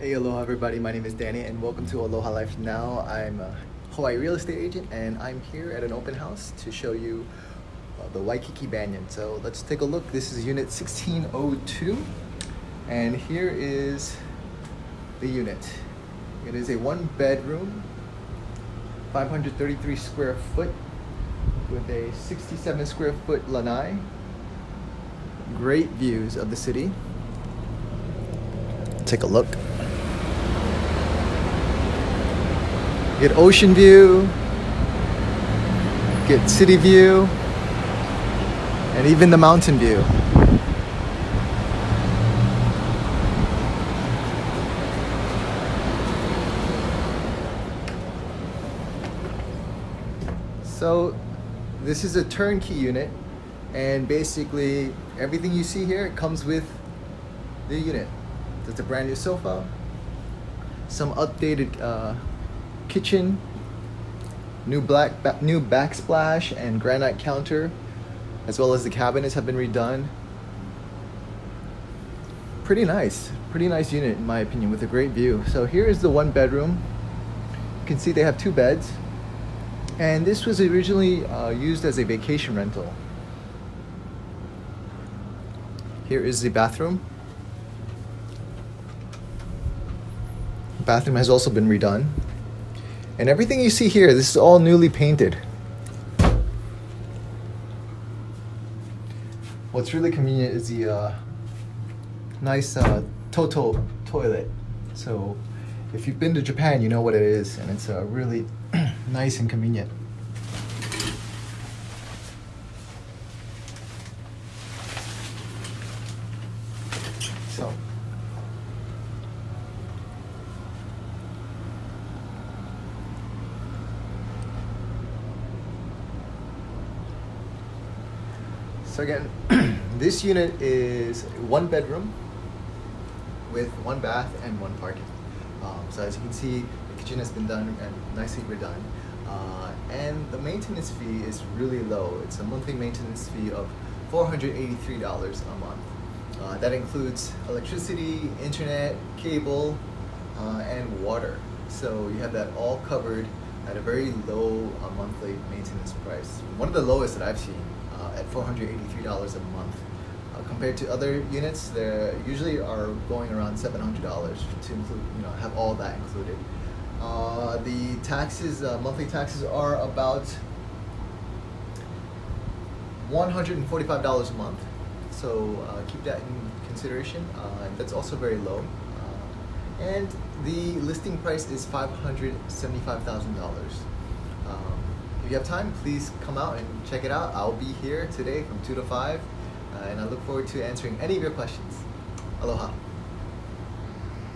Hey, aloha everybody, my name is Danny and welcome to Aloha Life Now. I'm a Hawaii real estate agent and I'm here at an open house to show you the Waikiki Banyan. So let's take a look. This is unit 1602 and here is the unit. It is a one bedroom, 533 square foot with a 67 square foot lanai. Great views of the city. Take a look. Get ocean view, get city view, and even the mountain view. So this is a turnkey unit, and basically everything you see here comes with the unit. There's a brand new sofa, some updated kitchen, new backsplash and granite counter, as well as the cabinets have been redone. Pretty nice unit in my opinion, with a great view. So here is the one bedroom. You can see they have two beds, and this was originally used as a vacation rental. Here is the bathroom. The bathroom has also been redone. And everything you see here, this is all newly painted. What's really convenient is the nice Toto toilet. So if you've been to Japan, you know what it is, and it's really nice and convenient. So again, this unit is one bedroom with one bath and one parking. So as you can see, the kitchen has been done and nicely redone. And the maintenance fee is really low. It's a monthly maintenance fee of $483 a month. That includes electricity, internet, cable, and water. So you have that all covered at a very low monthly maintenance price. One of the lowest that I've seen. At $483 a month. Compared to other units, they usually are going around $700 to include, have all that included. The taxes, monthly taxes are about $145 a month. So keep that in consideration. That's also very low. And the listing price is $575,000. If you have time, please come out and check it out. I'll be here today from 2 to 5, and I look forward to answering any of your questions. Aloha.